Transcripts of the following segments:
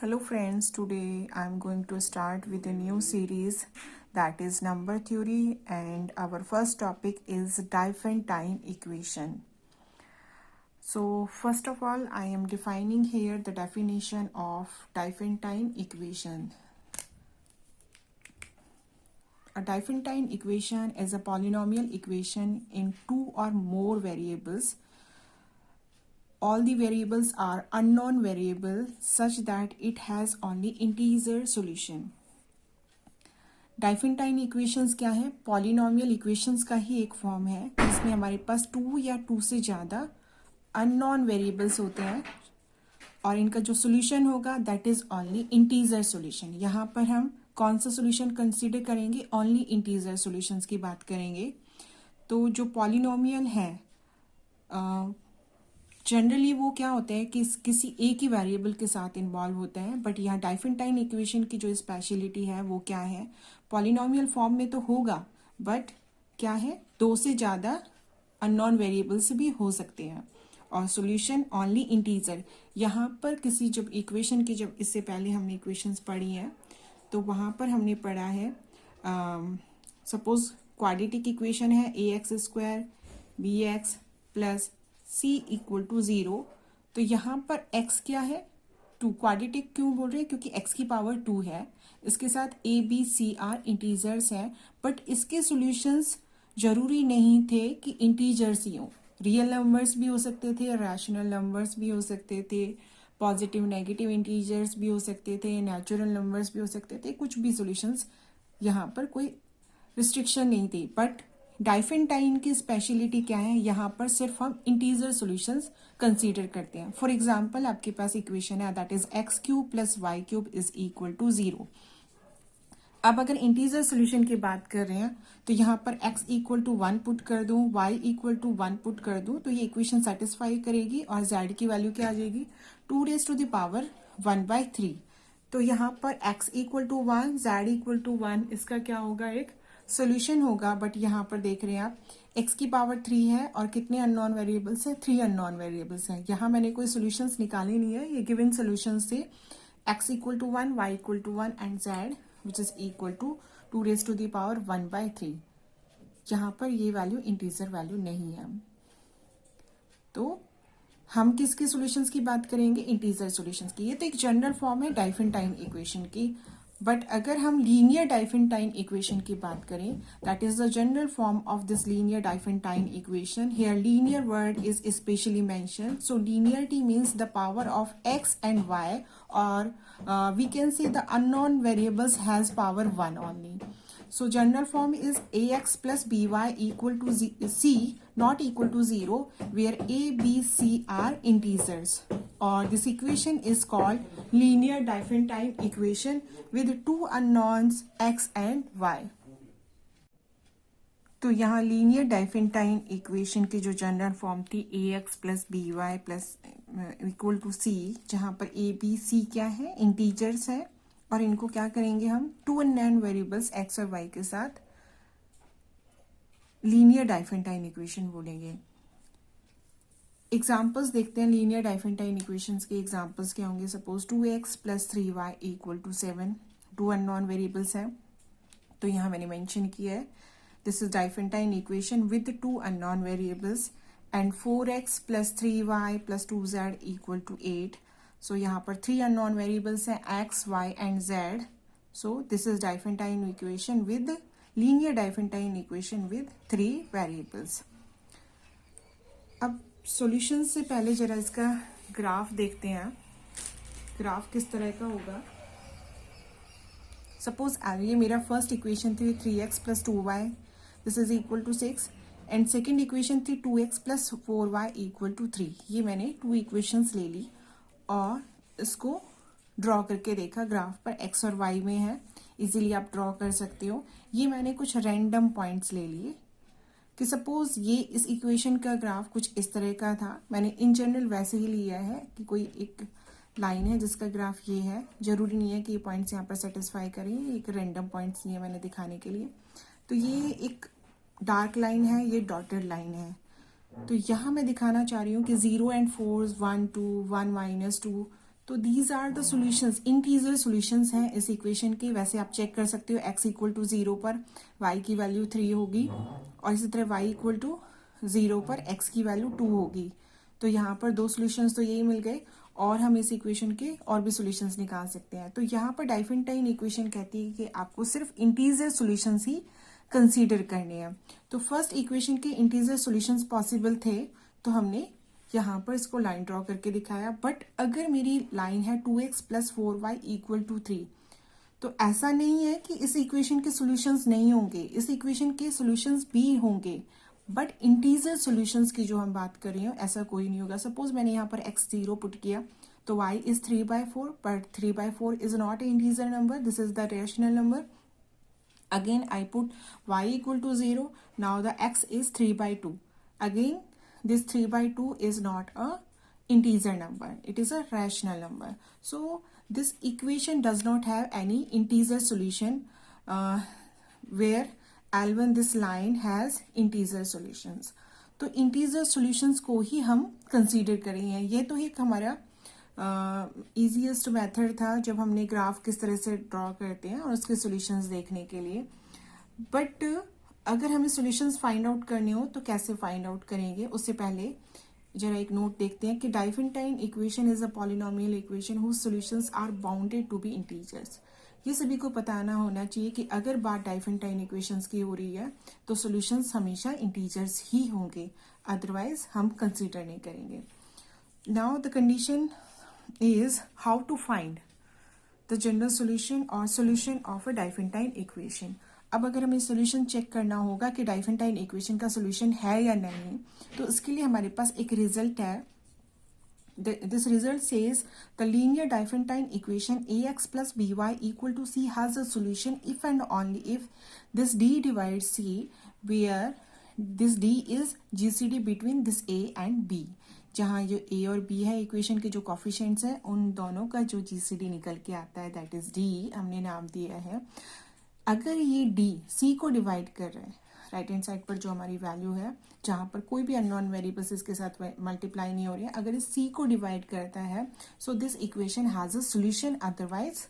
Hello friends, today I'm going to start with a new series that is number theory, and our first topic is Diophantine equation. So first of all, I am defining here the definition of Diophantine equation. A Diophantine equation is a polynomial equation in two or more variables. All the variables are unknown variable such that it has only integer solution. Diophantine equations क्या है? Polynomial equations का ही एक form है जिसमें हमारे पास to या to से ज़्यादा अननोन वेरिएबल्स होते हैं और इनका जो सोल्यूशन होगा that is only integer solution. यहाँ पर हम कौन सा सोल्यूशन कंसीडर करेंगे? ओनली इंटीजर सोल्यूशंस की बात करेंगे. तो जो पॉलिनोमियल है जनरली वो क्या होता है कि किसी एक ही वेरिएबल के साथ इन्वॉल्व होता है, बट यहाँ डाइफेंटाइन इक्वेशन की जो स्पेशलिटी है वो क्या है? पॉलिनोमियल फॉर्म में तो होगा बट क्या है, दो से ज़्यादा अननोन वेरिएबल्स भी हो सकते हैं और सॉल्यूशन ओनली इंटीजर. यहाँ पर किसी जब इक्वेशन की, जब इससे पहले हमने इक्वेशंस पढ़ी हैं तो वहाँ पर हमने पढ़ा है सपोज क्वाड्रेटिक इक्वेशन है ax² bx plus c equal to 0. तो यहाँ पर x क्या है? 2. क्वाड्रेटिक क्यों बोल रहे हैं? क्योंकि x की पावर 2 है. इसके साथ a b c r integers हैं, बट इसके सॉल्यूशंस जरूरी नहीं थे कि इंटीजर्स ही हों. रियल नंबर्स भी हो सकते थे, रैशनल नंबर्स भी हो सकते थे, पॉजिटिव नेगेटिव इंटीजर्स भी हो सकते थे, नेचुरल नंबर्स भी हो सकते थे. कुछ भी सॉल्यूशंस, यहाँ पर कोई रिस्ट्रिक्शन नहीं थी. बट डाइफेंटाइन की स्पेशलिटी क्या है? यहाँ पर सिर्फ हम इंटीजर सॉल्यूशंस कंसीडर करते हैं. फॉर एग्जांपल आपके पास इक्वेशन है that is x³ plus y³ is equal to 0. अब अगर इंटीजर सोल्यूशन की बात कर रहे हैं तो यहाँ पर x इक्वल टू 1 पुट कर दूं, y इक्वल टू 1 पुट कर दूं, तो ये इक्वेशन सेटिस्फाई करेगी और z की वैल्यू क्या आ जाएगी? 2 रेज टू द पावर 1/3. तो यहाँ पर x equal to 1, z equal to 1, इसका क्या होगा? एक सोल्यूशन होगा. बट यहाँ पर देख रहे हैं आप x की पावर 3 है और कितने अननोन वेरिएबल्स हैं? 3 अननोन वेरिएबल्स हैं. यहाँ मैंने कोई सोल्यूशंस निकाले नहीं है, ये गिवन सोल्यूशंस थे. x equal to 1, y equal to 1 and z which is equal to 2 raise to the power 1/3. यहाँ पर ये वैल्यू इंटीजर वैल्यू नहीं है. तो हम किसके सॉल्यूशंस की बात करेंगे? इंटीजर सॉल्यूशंस की. ये तो एक जनरल फॉर्म है डाइफेंटाइन इक्वेशन की. बट अगर हम लीनियर डाइफेंटाइन इक्वेशन की बात करें, that is the general form of this linear Diophantine equation. Here linear word is specially mention. So linearity means the power of x and y, or we can say the unknown variables has power 1 only. So general form is ax plus by equal to c not equal to 0, where a, b, c are integers. Or this equation is called linear Diophantine equation with two unknowns x and y. तो यहाँ linear Diophantine equation की जो general form थी ax plus by plus equal to c, जहाँ पर a, b, c क्या है? Integers है. और इनको क्या करेंगे हम? टू अननोन वेरिएबल्स x और y के साथ लीनियर डाइफेंटाइन इक्वेशन बोलेंगे. एग्जाम्पल्स देखते हैं लीनियर डाइफेंटाइन इक्वेशंस के. एग्जाम्पल्स क्या होंगे? Suppose 2x plus 3y equal to 7. Two unknown variables हैं तो यहाँ मैंने मेंशन किया है this is Diophantine equation with two unknown variables. And 4x plus 3y plus 2z equal to 8. So यहाँ पर 3 अननोन वेरिएबल्स हैं x, y and z. So this is Diophantine equation with linear Diophantine equation with 3 variables. अब solution से पहले जरा इसका graph देखते हैं. ग्राफ किस तरह का होगा? सपोज ये मेरा फर्स्ट इक्वेशन थी 3x plus 2y this is equal to 6, and second equation थी 2x plus 4y equal to 3. ये मैंने 2 इक्वेशंस ले ली और इसको ड्रॉ करके देखा. ग्राफ पर x और y में है, इजीली आप ड्रॉ कर सकते हो. ये मैंने कुछ रैंडम पॉइंट्स ले लिए कि सपोज ये इस इक्वेशन का ग्राफ कुछ इस तरह का था. मैंने इन जनरल वैसे ही लिया है कि कोई एक लाइन है जिसका ग्राफ ये है. जरूरी नहीं है कि ये पॉइंट्स यहाँ पर सेटिस्फाई करें, एक रैंडम पॉइंट्स लिए मैंने दिखाने के लिए. तो ये एक डार्क लाइन है, ये डॉटेड लाइन है. तो यहाँ मैं दिखाना चाह रही हूँ कि 0 and 4, 1 2, 1 - 2, तो these are the solutions, integer solutions हैं इस इक्वेशन के। वैसे आप चेक कर सकते हो x इक्वल टू 0 पर y की वैल्यू 3 होगी और इसी तरह y इक्वल टू 0 पर x की वैल्यू 2 होगी। तो यहाँ पर दो सॉल्यूशंस तो यही मिल गए और हम इस इक्वेशन के और भी सॉल्यूशंस निकाल सकते हैं। तो यहाँ पर डाइफेंटाइन इक्वेशन कहती है कि आपको सिर्फ इंटीजर सॉल्यूशंस ही कंसीडर करने हैं। तो फर्स्ट इक्वेशन के इंटीजर सॉल्यूशंस पॉसिबल थे तो हमने यहाँ पर इसको लाइन ड्रॉ करके दिखाया। बट अगर मेरी लाइन है 2x plus 4y equal to 3, तो ऐसा नहीं है कि इस इक्वेशन के सॉल्यूशंस नहीं होंगे, इस इक्वेशन के सॉल्यूशंस भी होंगे। बट इंटीजर सॉल्यूशंस की जो हम बात कर रहे हैं ऐसा कोई नहीं होगा। सपोज मैंने यहाँ पर x0 पुट किया तो y is 3/4, but 3/4 is not a integer number, this is the rational number. Again I put y equal to 0. Now the x is 3/2. Again this 3/2 is not a integer number. It is a rational number. So this equation does not have any integer solution where L1 this line has integer solutions. तो integer solutions को ही हम consider करेंगे। ये तो एक हमारा easiest method था जब हमने ग्राफ किस तरह से ड्रॉ करते हैं और उसके सॉल्यूशंस देखने के लिए। बट अगर हमें सॉल्यूशंस फाइंड आउट करने हो तो कैसे फाइंड आउट करेंगे, उससे पहले जरा एक नोट देखते हैं कि Diophantine equation is a polynomial equation whose solutions are bounded to be integers. ये सभी को पताना होना चाहिए कि अगर बात डाइफेंटाइन इक्वेशंस की हो रही है तो सॉल्यूशंस हमेशा इंटीजर्स ही होंगे, अदरवाइज हम कंसीडर नहीं करेंगे। Now the condition is how to find the general solution or solution of a Diophantine equation। अब अगर हमें सॉल्यूशन चेक करना होगा कि डाइफेंटाइन इक्वेशन का सॉल्यूशन है या नहीं, तो इसके लिए हमारे पास एक रिजल्ट है। This result says the linear Diophantine equation ax plus by equal to c has a solution if and only if this d divides c, where this d is GCD between this a and b। जहाँ जो a और b है equation के जो coefficients हैं उन दोनों का जो GCD निकल के आता है दैट इज d, हमने नाम दिया है। अगर ये d c को डिवाइड कर रहा है, राइट हैंड साइड पर जो हमारी वैल्यू है जहाँ पर कोई भी अननोन वेरिएबल्स इसके साथ मल्टीप्लाई नहीं हो रही है, अगर इस c को डिवाइड करता है सो this equation has a solution, otherwise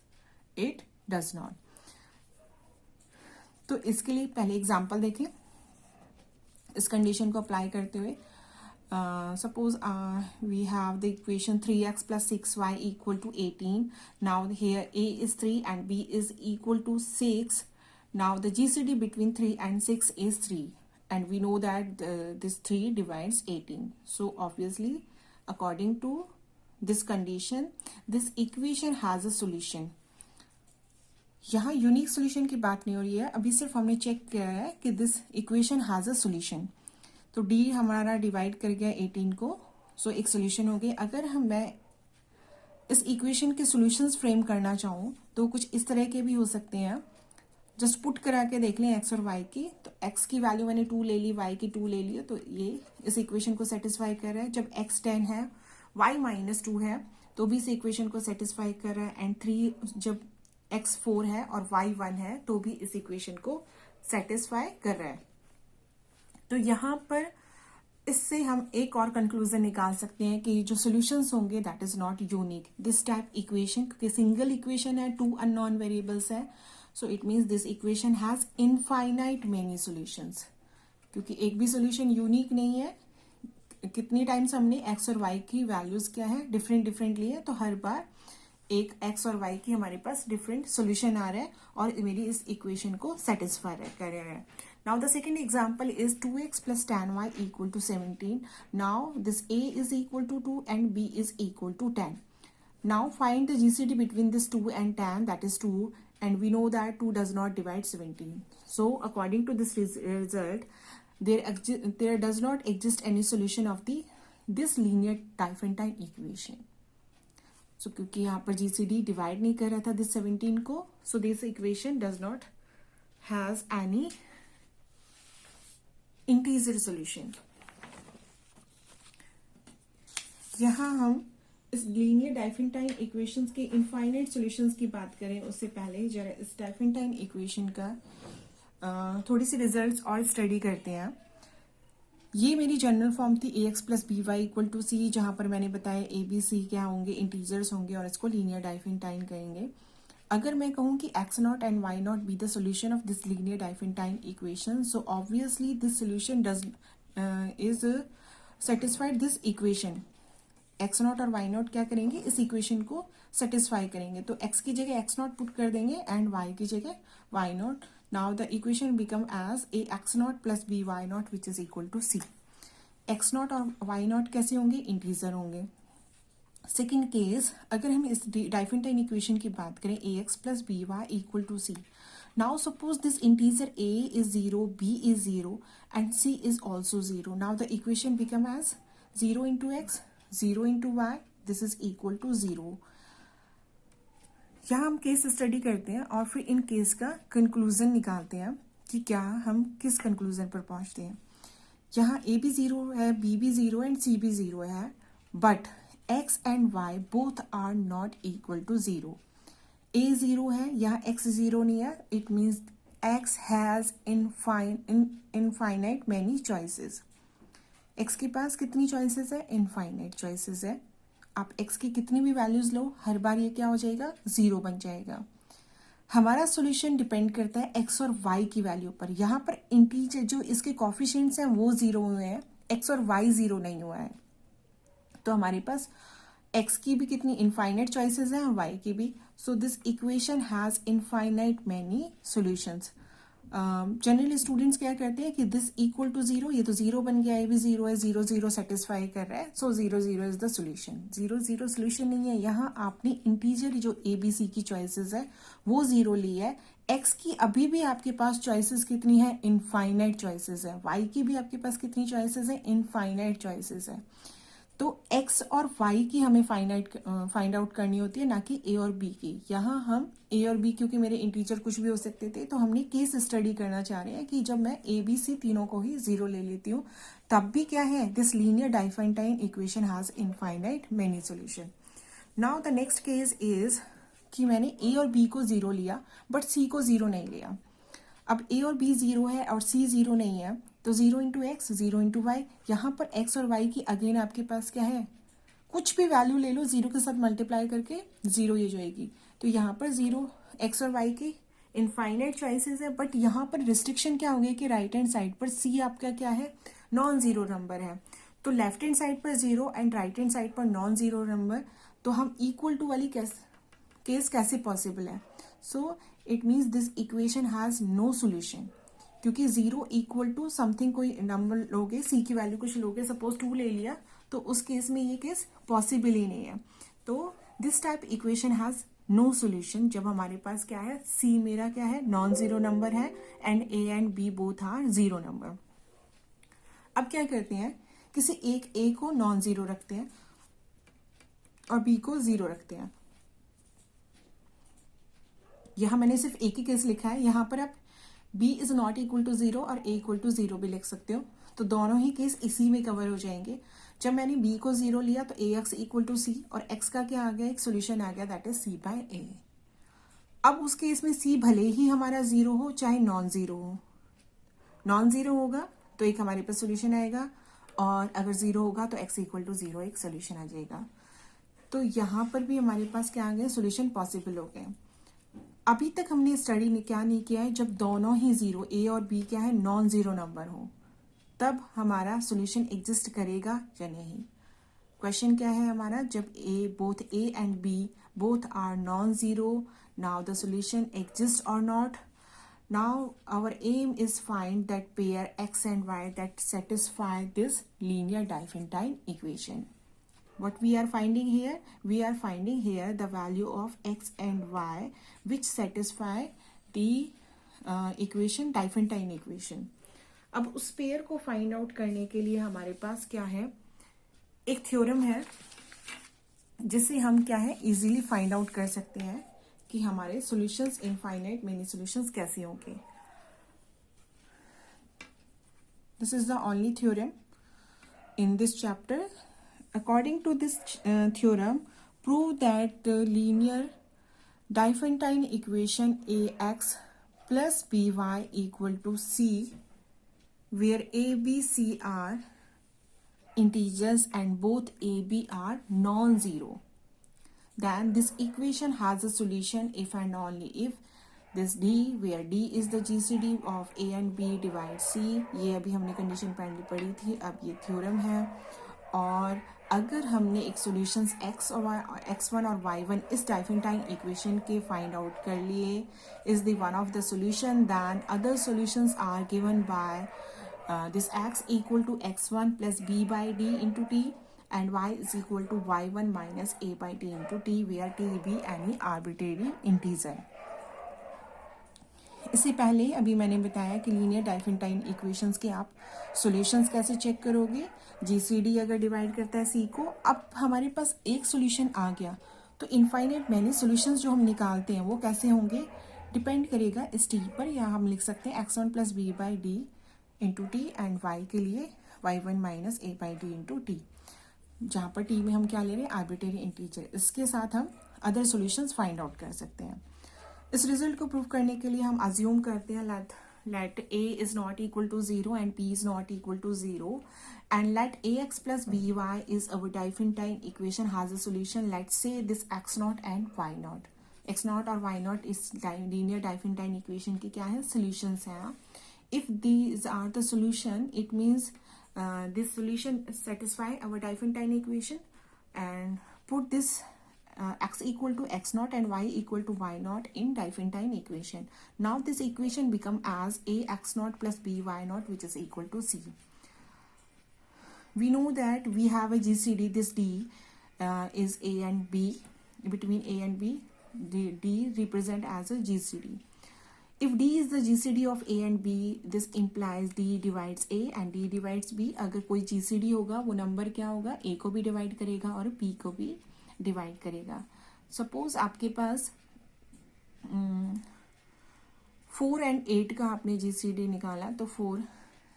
it does not. तो इसके लिए पहले एग्जांपल देखें इस कंडीशन को अप्लाई करते हुए। Suppose we have the equation 3x plus 6y equal to 18. Now here a is 3 and b is equal to 6. Now the GCD between 3 and 6 is 3 and we know that this 3 divides 18. So obviously according to this condition this equation has a solution। यहाँ unique solution की बात नहीं हो रही है, अभी सिर्फ हमने चेक किया है कि this equation has a solution. तो d हमारा डिवाइड कर गया 18 को, सो एक सोल्यूशन हो गई। अगर मैं इस इक्वेशन के सॉल्यूशंस फ्रेम करना चाहूँ तो कुछ इस तरह के भी हो सकते हैं। जस्ट पुट करा के देख लें x और y की, तो x की वैल्यू मैंने 2 ले ली, y की 2 ले ली, तो ये इस इक्वेशन को सेटिस्फाई कर रहा है। जब x 10 है y -2 है तो भी इस इक्वेशन को सेटिस्फाई कर रहा है। एंड 3 जब x 4 है और y 1 है तो भी इस इक्वेशन को सेटिस्फाई कर रहा है। तो यहाँ पर इससे हम एक और कंक्लूजन निकाल सकते हैं कि जो सॉल्यूशंस होंगे that is not unique this type equation, क्योंकि सिंगल इक्वेशन है, 2 अननोन वेरिएबल्स है, so it means this equation has infinite many solutions. क्योंकि एक भी सॉल्यूशन यूनिक नहीं है, कितनी टाइम्स हमने x और y की वैल्यूज क्या है डिफरेंट लिए, तो हर बार एक x और y की हमारे पास डिफरेंट सॉल्यूशन आ रहा है और मेरी इस इक्वेशन को सेटिस्फाई कर रहा है। Now the second example is 2x plus tan y equal to 17. Now this a is equal to 2 and b is equal to 10. Now find the GCD between this 2 and tan, that is 2, and we know that 2 does not divide 17. So according to this result, there does not exist any solution of this linear Diophantine equation. So क्योंकि यहाँ पर GCD divide नहीं कर रहा था this 17 को, so this equation does not has any integer solution. यहाँ हम इस लीनियर डाइफेंटाइन इक्वेशंस के इनफाइनाइट सॉल्यूशंस की बात करें उससे पहले जरा इस डाइफेंटाइन इक्वेशन का थोड़ी सी रिजल्ट्स और स्टडी करते हैं। ये मेरी जनरल फॉर्म थी A x plus B Y equal to C, जहां पर मैंने बताया ए बी सी क्या होंगे, इंटीजर्स होंगे और इसको लीनियर डाइफिनटाइन कहेंगे। अगर मैं कहूँ कि x naught and y naught be the solution of this linear diophantine equation, so obviously this solution does is satisfied this equation. X naught और वाई नॉट क्या करेंगे, इस इक्वेशन को सेटिस्फाई करेंगे। तो एक्स की जगह एक्स नॉट पुट कर देंगे एंड वाई की जगह y naught. Now the equation become as a x naught plus B y naught which is equal to c. X naught और वाई नॉट कैसे होंगे, इंटीजर होंगे। सेकेंड केस, अगर हम इस डाइफिनटाइन इक्वेशन की बात करें, a x plus B Y equal to c. Now suppose this integer a is 0, b is 0 and c is also 0. Now the equation become as 0 into x, 0 into y, this is equal to 0. यहाँ हम case study करते हैं और फिर in case का conclusion निकालते हैं कि क्या हम किस कंक्लूजन पर पहुंचते हैं। यहाँ a भी 0 है, b भी 0 एंड c भी 0 है, but x and y both are not equal to 0। a 0 है, यहाँ x 0 नहीं है, it means x has infinite many choices. x के पास कितनी चॉइसेस है, इनफाइनाइट चॉइसेस है। आप x की कितनी भी वैल्यूज लो, हर बार ये क्या हो जाएगा, 0 बन जाएगा। हमारा सॉल्यूशन डिपेंड करता है x और y की वैल्यू पर। यहाँ पर इंटीजर जो इसके कॉफिशिएंट्स हैं वो 0 हुए हैं, x और y 0 नहीं हुआ है। तो हमारे पास x की भी कितनी इनफाइनाइट चॉइसेस हैं, y की भी। सो this equation has infinite many solutions. Generally students क्या करते हैं कि दिस इक्वल टू 0, ये तो 0 बन गया, ये भी 0 है, 0 0 सेटिस्फाई कर रहा है, सो 0 0 इज द सोल्यूशन। 0 0 सोल्यूशन नहीं है, यहाँ आपने इंटीजर जो ए बी सी की चॉइसेस है वो 0 ली है। x की अभी भी आपके पास चॉइसेस कितनी है, इनफाइनाइट चॉइसेस है। y की भी आपके पास कितनी चॉइसेस है, इनफाइनाइट चॉइसेस है। तो x और y की हमें फाइंड आउट करनी होती है, ना कि a और b की। यहाँ हम a और b, क्योंकि मेरे इंटीजर कुछ भी हो सकते थे, तो हमने केस स्टडी करना चाह रहे हैं कि जब मैं a b c तीनों को ही 0 ले लेती हूँ तब भी क्या है, this linear diophantine equation has infinite many solution. Now the next case is कि मैंने a और b को 0 लिया बट c को 0 नहीं लिया। अब a और b 0 है और c 0 नहीं है, तो 0 इंटू एक्स, 0 इंटू वाई। यहाँ पर x और y की अगेन आपके पास क्या है, कुछ भी वैल्यू ले लो, 0 के साथ मल्टीप्लाई करके 0 ये जाएगी। तो यहाँ पर 0 x और y की इनफाइनाइट चॉइसेस है, बट यहाँ पर रिस्ट्रिक्शन क्या हो गया कि राइट हैंड साइड पर c आपका क्या है, नॉन जीरो नंबर है। तो लेफ्ट हैंड साइड पर 0 एंड राइट हैंड साइड पर नॉन जीरो नंबर, तो हम इक्वल टू वाली केस कैसे पॉसिबल है। So it means this equation has no solution, क्योंकि 0 इक्वल टू समथिंग कोई नंबर लोगे, सी की वैल्यू कुछ लोगे, सपोज 2 ले लिया, तो उस केस में ये केस पॉसिबल ही नहीं है। तो this type equation has no solution जब हमारे पास क्या है, सी मेरा क्या है, नॉन जीरो नंबर है and a and b both are 0 number. अब क्या करते हैं, किसी एक ए को नॉन जीरो रखते हैं और बी को 0 रखते हैं। यहां मैंने सिर्फ एक ही केस लिखा है, यहां पर आप b is not equal to 0 और a इक्वल टू 0 भी लिख सकते हो, तो दोनों ही केस इसी में कवर हो जाएंगे। जब मैंने b को 0 लिया तो ax इक्वल टू c और x का क्या आ गया, एक सोल्यूशन आ गया, that is c by a। अब उस केस में c भले ही हमारा 0 हो चाहे नॉन जीरो हो, नॉन जीरो होगा तो एक हमारे पास सोल्यूशन आएगा, और अगर 0 होगा तो x इक्वल टू 0 एक सोल्यूशन आ जाएगा। तो यहाँ पर भी हमारे पास क्या आ गया, सोल्यूशन पॉसिबल हो गए। अभी तक हमने स्टडी में क्या नहीं किया है, जब दोनों ही 0 a और b क्या है, नॉन जीरो नंबर हो, तब हमारा सॉल्यूशन एग्जिस्ट करेगा या नहीं। क्वेश्चन क्या है हमारा, जब both a and b both are non zero, now the solution exist और not. Now our aim is find that pair x and y that satisfy this linear Diophantine equation. What we are finding here? We are finding here the value of x and y which satisfy the equation, Diophantine equation. अब उस pair को find out करने के लिए हमारे पास क्या है, एक थ्योरम है जिससे हम क्या है इजीली फाइंड आउट कर सकते हैं कि हमारे सॉल्यूशंस, इनफाइनाइट मेनी सॉल्यूशंस कैसे होंगे। This is the only theorem in this chapter. According to this theorem, prove that the linear Diophantine equation ax plus by equal to c where A, B, C are integers and both A, B are non-zero, then this equation has a solution if and only if this D, where D is the GCD of A and B divides C. ये अभी हमने condition पहले पढ़ी थी, अब ये theorem है. और अगर हमने एक सॉल्यूशंस x1 और y1 इस डाइफेंटाइन इक्वेशन के फाइंड आउट कर लिए is the one of the solution, then other solutions are given by this x equal to x1 plus b by d into t and y is equal to y1 minus a by d into t, where t be any arbitrary integer. इससे पहले अभी मैंने बताया कि linear Diophantine equations के आप solutions कैसे check करोगे. जीसीडी अगर डिवाइड करता है सी को, अब हमारे पास एक सॉल्यूशन आ गया तो इनफाइनाइट मैनी सॉल्यूशंस जो हम निकालते हैं वो कैसे होंगे, डिपेंड करेगा इस टी पर. या हम लिख सकते हैं x1 plus b by d into t and y के लिए y1 minus a by d into t, जहाँ पर टी में हम क्या ले रहे हैं, आर्बिट्रेरी इंटीजर. इसके साथ हम अदर सॉल्यूशंस फाइंड आउट कर सकते हैं. इस रिजल्ट को प्रूव करने के लिए हम अज्यूम करते हैं let a is not equal to 0 and p is not equal to 0, and let ax plus by is our Diophantine equation has a solution. Let's say this x naught and y naught, x naught और y naught इस linear Diophantine equation के क्या है, solutions हैं. If these are the solution, it means this solution satisfy our Diophantine equation, and put this x equal to x naught and y equal to y naught in Diophantine equation. Now this equation become as a x naught plus b y naught, which is equal to c. We know that we have a GCD. This D is a and b. Between a and b, the D represent as a GCD. If D is the GCD of A and B, this implies D divides A and D divides B. अगर कोई GCD होगा वो number क्या होगा, A को भी divide करेगा और B को भी डिवाइड करेगा. सपोज आपके पास 4 एंड 8 का आपने GCD निकाला तो 4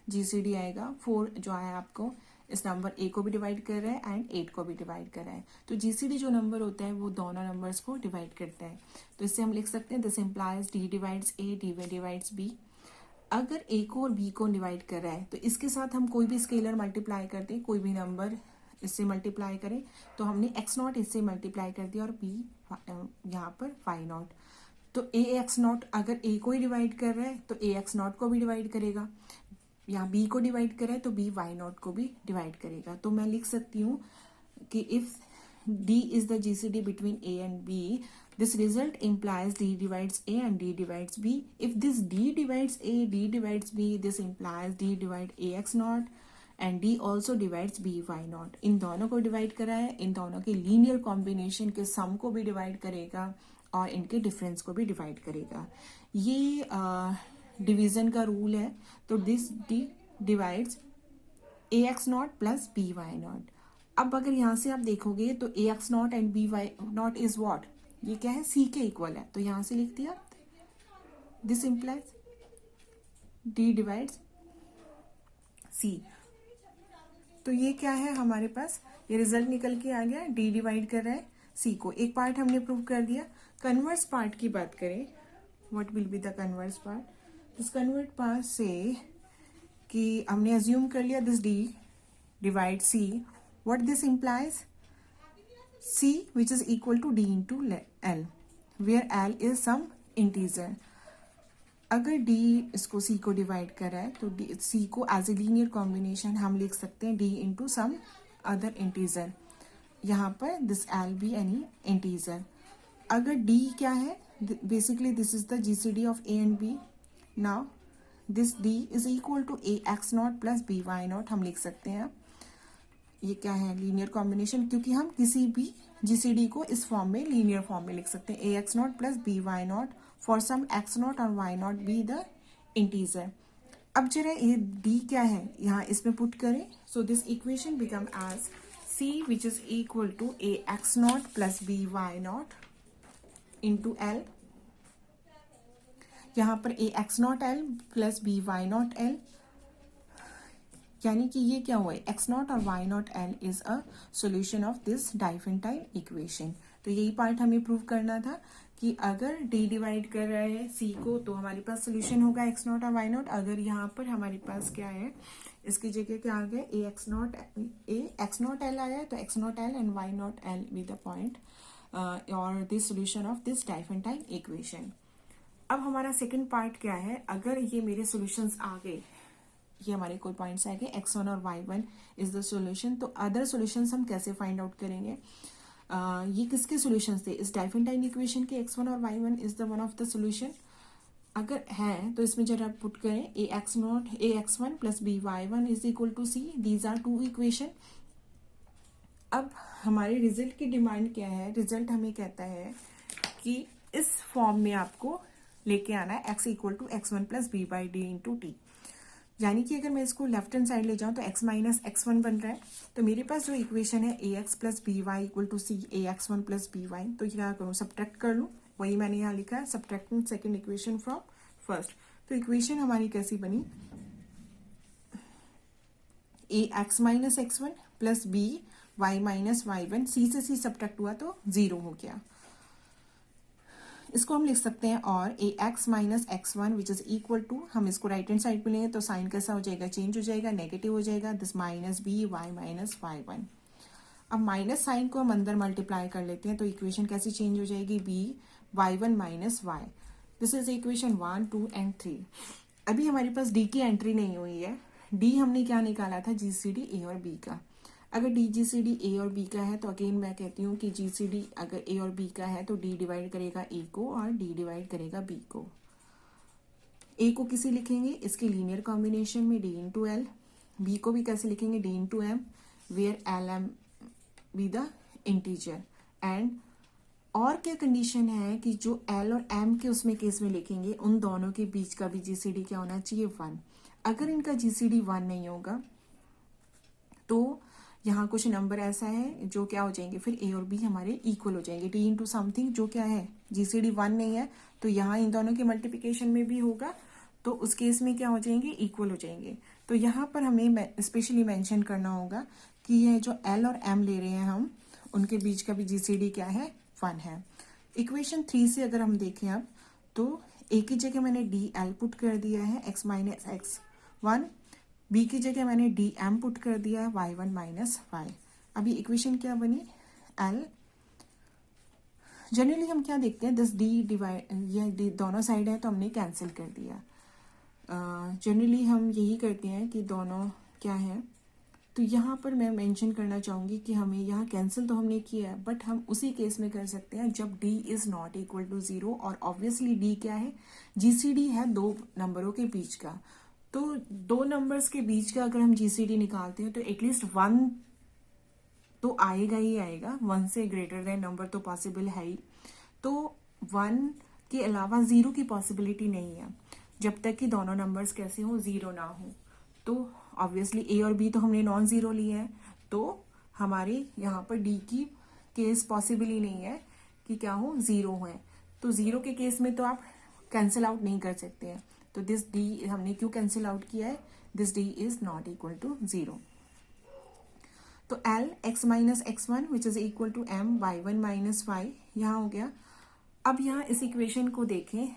GCD आएगा. 4 जो आया आपको इस नंबर A को भी डिवाइड कर रहा है एंड 8 को भी डिवाइड कर रहा है. तो GCD जो नंबर होता है वो दोनों नंबर्स को डिवाइड करता है. तो इससे हम लिख सकते हैं this implies D divides A, D divides B. अगर A को और B को डिवाइड कर रहा है तो इसके साथ हम कोई भी स्केलर मल्टीप्लाई करते हैं, कोई भी नंबर इससे मल्टीप्लाई करें तो हमने x नॉट इससे मल्टीप्लाई कर दिया और b यहाँ पर y नॉट. तो a x नॉट अगर a को ही डिवाइड कर रहा है तो a x नॉट को भी डिवाइड करेगा, यहाँ b को डिवाइड कर रहा है तो b y नॉट को भी डिवाइड करेगा. तो मैं लिख सकती हूँ कि if d is the GCD between a and b, this result implies D divides A and D divides B. If this D divides A, D divides B, this implies D divide ax naught and D also divides B y naught. इन दोनों को divide करा है, इन दोनों के linear combination के सम को भी divide करेगा और इनके डिफरेंस को भी डिवाइड करेगा. ये डिवीजन का रूल है. तो this D divides ax naught plus B y naught. अब अगर यहाँ से आप देखोगे तो ax naught and b y naught is what, ये क्या है, c के इक्वल है. तो यहाँ से लिख दिया this implies d divides c. तो ये क्या है हमारे पास, ये रिजल्ट निकल के आ गया. D डिवाइड कर रहा है C को. एक पार्ट हमने प्रूव कर दिया. कन्वर्स पार्ट की बात करें, what will be the converse part. This convert part से कि हमने अज्यूम कर लिया this D divide C. What this implies, C which is equal to D into L, where L is some integer. अगर D इसको C को divide कर रहा है तो C को एज ए लीनियर कॉम्बिनेशन हम लिख सकते हैं D into some other integer. यहाँ पर दिस L भी एनी इंटीजर. अगर D क्या है, basically this is the GCD of A and B. Now this D is equal to A x naught plus B y naught हम लिख सकते हैं. ये क्या है, लीनियर कॉम्बिनेशन, क्योंकि हम किसी भी GCD को इस फॉर्म में लीनियर फॉर्म में लिख सकते हैं. A x naught plus B y naught for some x naught और y naught be the integer. अब जरा ये D क्या है यहाँ इसमें पुट करें. So this equation become as C which is equal to a x naught plus B y naught into L. यहाँ पर a x naught L plus B y naught L, यानी कि ये क्या हुआ है, x नॉट और y naught L is a solution of this Diophantine equation. तो यही पार्ट हमें प्रूव करना था कि अगर डी डिवाइड कर रहा है सी को तो हमारे पास सोल्यूशन होगा एक्स नॉट और वाई नॉट। अगर यहाँ पर हमारे पास क्या है, इसकी जगह क्या आ गया, ए एक्स नॉट एल आया है, तो एक्स नॉट एल एंड वाई नॉट एल बी द पॉइंट और this solution of this diophantine equation. अब हमारा सेकंड पार्ट क्या है, अगर ये मेरे सॉल्यूशंस आ गए, ये हमारे कोई पॉइंट्स आ गए x1 और y1 इज द सॉल्यूशन, तो अदर सॉल्यूशंस हम कैसे फाइंड आउट करेंगे। ये किसके सॉल्यूशंस थे, इस डाइफेंटाइन इक्वेशन के x1 और y1 is the one of the solution. अगर है तो इसमें जरा पुट करें a x one plus B y one is equal to c, these are two equation. अब हमारे रिजल्ट की डिमांड क्या है, रिजल्ट हमें कहता है कि इस फॉर्म में आपको लेके आना है x equal to x one plus b by d into t. यानी कि अगर मैं इसको लेफ्ट हैंड साइड ले जाऊं तो x माइनस एक्स वन बन रहा है। तो मेरे पास जो इक्वेशन है a x plus B Y equal to c a x one plus B y, तो क्या करूं, सब्ट्रैक्ट कर लूं। वही मैंने यहाँ लिखा है, subtracting second equation from first. तो इक्वेशन हमारी कैसी बनी, a x minus x one plus B y minus y one, c से सी सब्ट्रैक्ट हुआ तो 0 हो गया। इसको हम लिख सकते हैं और a x minus x one which is equal to, हम इसको राइट हैंड साइड पे लेंगे तो साइन कैसा हो जाएगा, चेंज हो जाएगा, नेगेटिव हो जाएगा, this minus b y minus y one. अब माइनस साइन को हम अंदर मल्टीप्लाई कर लेते हैं तो इक्वेशन कैसी चेंज हो जाएगी, b y one minus y. This is equation 1, 2 and 3। अभी हमारे पास डी की एंट्री नहीं हुई है। डी हमने क्या निकाला था, जीसीडी ए और बी का। अगर डी जीसीडी ए और बी का है तो अगेन मैं कहती हूँ कि जीसीडी अगर ए और बी का है तो डी डिवाइड करेगा ए को और डी डिवाइड करेगा बी को। ए को किसी लिखेंगे, इसके लीनियर कॉम्बिनेशन में डी इंटू एल। बी को भी कैसे लिखेंगे, d into m, where l m be the integer. And और क्या कंडीशन है कि जो एल और एम के उसमें केस में लिखेंगे उन दोनों के बीच का भी जीसीडी क्या होना चाहिए, 1। अगर इनका जीसीडी 1 नहीं होगा तो यहाँ कुछ नंबर ऐसा है जो क्या हो जाएंगे, फिर ए और बी हमारे इक्वल हो जाएंगे। डी इंटू समथिंग जो क्या है, जीसीडी 1 नहीं है तो यहाँ इन दोनों के मल्टीप्लिकेशन में भी होगा तो उस केस में क्या हो जाएंगे, इक्वल हो जाएंगे। तो यहाँ पर हमें स्पेशली मेंशन करना होगा कि ये जो एल और एम ले रहे हैं हम, उनके बीच का भी जीसीडी क्या है, 1 है। इक्वेशन 3 से अगर हम देखें अब तो ए की जगह मैंने डी एल पुट कर दिया है x minus x one, b की जगह मैंने डी एम पुट कर दिया है वाई वन माइनस वाई। अभी इक्वेशन क्या बनी, एल। जनरली हम क्या देखते हैं, दिस डी डिवाइड, ये डी दोनों साइड है तो हमने कैंसिल कर दिया। जनरली हम यही करते हैं कि दोनों क्या है, तो यहाँ पर मैं मेंशन करना चाहूँगी कि हमें यहाँ कैंसिल तो हमने किया है बट हम उसी केस में कर सकते हैं जब d is not equal to 0 और ऑब्वियसली डी क्या है, जीसीडी है दो नंबरों के बीच का। तो दो नंबर्स के बीच का अगर हम जीसीडी निकालते हैं तो एटलीस्ट 1 तो आएगा ही आएगा, 1 से ग्रेटर देन नंबर तो पॉसिबल है ही। तो 1 के अलावा 0 की पॉसिबिलिटी नहीं है जब तक कि दोनों नंबर्स कैसे हो, 0 ना हो। तो ऑब्वियसली ए और बी तो हमने नॉन जीरो लिए हैं तो हमारे यहाँ पर डी की केस पॉसिबल ही नहीं है कि क्या हो, 0 है। तो 0 के केस में तो आप कैंसिल आउट नहीं कर सकते हैं। तो दिस डी हमने क्यों कैंसिल आउट किया है, this d is not equal to 0। तो l x minus x one which is equal to m y one minus y यहाँ हो गया। अब यहाँ इस इक्वेशन को देखें,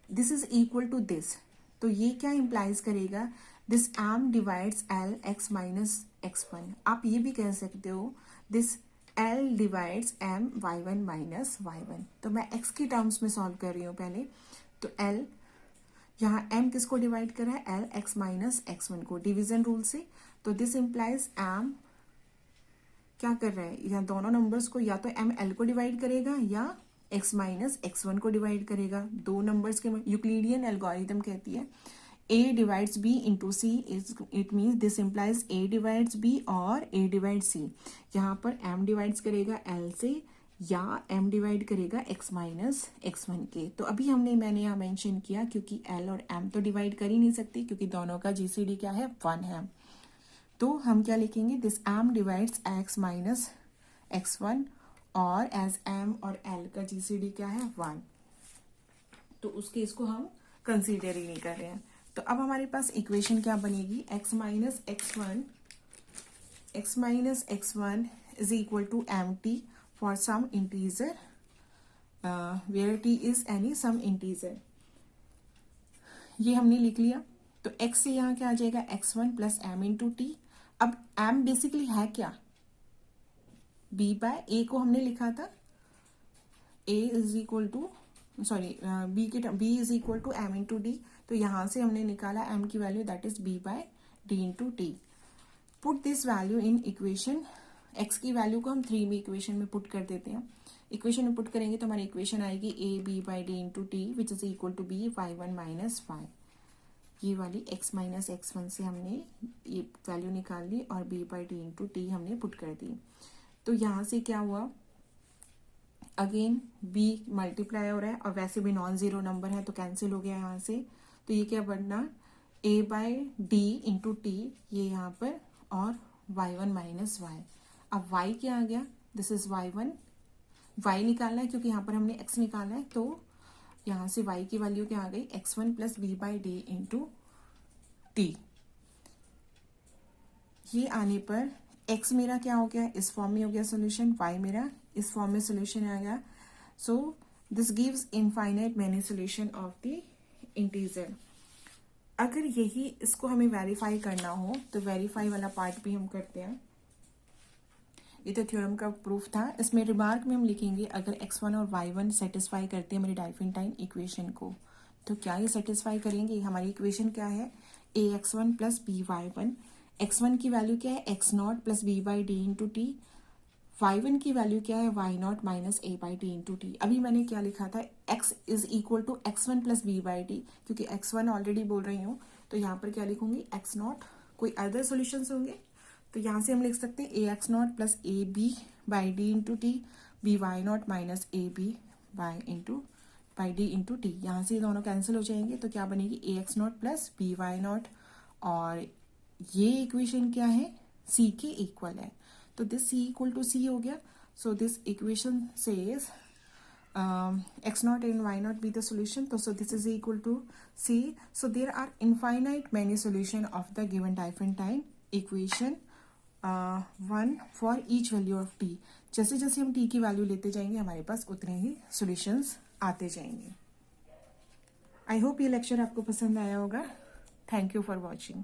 this is equal to this, तो ये क्या इंप्लाइज करेगा, this m divides l x minus x one. आप ये भी कह सकते हो this l divides m y one minus y one. तो मैं एक्स की टर्म्स में सॉल्व कर रही हूँ पहले। तो एल यहाँ एम किसको डिवाइड कर रहा है, L x minus x one को, डिविजन रूल से। तो दिस इंप्लाइज एम क्या कर रहा है, यहाँ दोनों नंबर्स को या तो एम एल को डिवाइड करेगा या एक्स माइनस एक्स वन को डिवाइड करेगा। दो नंबर्स के यूक्लिडियन एल्गोरिथम कहती है a divides b into c, it means this implies a divides b और a divides c। यहाँ पर m डिवाइड्स करेगा l से या m डिवाइड करेगा x माइनस एक्स वन के। तो अभी मैंने यहाँ मेंशन किया क्योंकि l और m तो डिवाइड कर ही नहीं सकती क्योंकि दोनों का जीसीडी क्या है, 1 है। तो हम क्या लिखेंगे, this m divides x minus x one और एज m और l का जीसीडी क्या है, 1। तो उस केस को हम कंसीडर ही नहीं कर रहे हैं। तो अब हमारे पास इक्वेशन क्या बनेगी, x minus x one is equal to m t for some integer where t is any some integer। ये हमने लिख लिया। तो x से यहाँ क्या आ जाएगा, x1 plus m into t. अब m बेसिकली है क्या, b बाय a को हमने लिखा था a is equal to b is equal to m into d. तो यहाँ से हमने निकाला m की value, that is b by d into t. Put this value in equation, x की वैल्यू को हम 3 में इक्वेशन में पुट कर देते हैं। इक्वेशन में पुट करेंगे तो हमारी इक्वेशन आएगी a b by d into t which is equal to b y1 minus y। ये वाली x माइनस x1 से हमने ये वैल्यू निकाल ली और b by d into T हमने पुट कर दी। तो यहाँ से क्या हुआ, अगेन b मल्टीप्लाई हो रहा है और वैसे भी नॉन जीरो नंबर है तो कैंसिल हो गया यहाँ से। तो ये क्या बनना, a by d into t ये यहाँ पर, और y1 माइनस y। अब y क्या आ गया, दिस इज y1, y निकालना है क्योंकि यहाँ पर हमने x निकालना है। तो यहाँ से y की वैल्यू क्या आ गई, x1 plus b by d into t. ये आने पर x मेरा क्या हो गया, इस फॉर्म में हो गया सोल्यूशन, y मेरा इस फॉर्म में सोल्यूशन आ गया। So this gives infinite many solution of the integer. अगर यही इसको हमें वेरीफाई करना हो तो वेरीफाई वाला पार्ट भी हम करते हैं। ये तो थ्योरम का प्रूफ था। इसमें रिमार्क में हम लिखेंगे अगर x1 और y1 सेटिस्फाई करते हैं मेरी डाइफिनटाइन इक्वेशन को, तो क्या ये सेटिस्फाई करेंगे। हमारी इक्वेशन क्या है, ax1 प्लस by1। x1 की वैल्यू क्या है, x0 plus b by d into t. y1 की वैल्यू क्या है, y0 minus a by d into t. अभी मैंने क्या लिखा था, x is equal to x1 plus b by d, क्योंकि x1 ऑलरेडी बोल रही हूँ तो यहाँ पर क्या लिखूंगी, x0। कोई अदर सोल्यूशंस होंगे तो यहाँ से हम लिख सकते हैं ax0 plus a b by d into t, b y naught minus a b by d into t. यहाँ से दोनों कैंसिल हो जाएंगे तो क्या बनेगी, ax0 plus B y not, और ये इक्वेशन क्या है, c के इक्वल है। तो this c equal to c हो गया। So this equation says x0 and y0 be the solution. So this is equal to c. So there are infinite many solution of the given Diophantine equation, one for each value of t। जैसे जैसे हम t की value लेते जाएंगे हमारे पास उतने ही solutions आते जाएंगे। आई होप ये लेक्चर आपको पसंद आया होगा। Thank you for watching.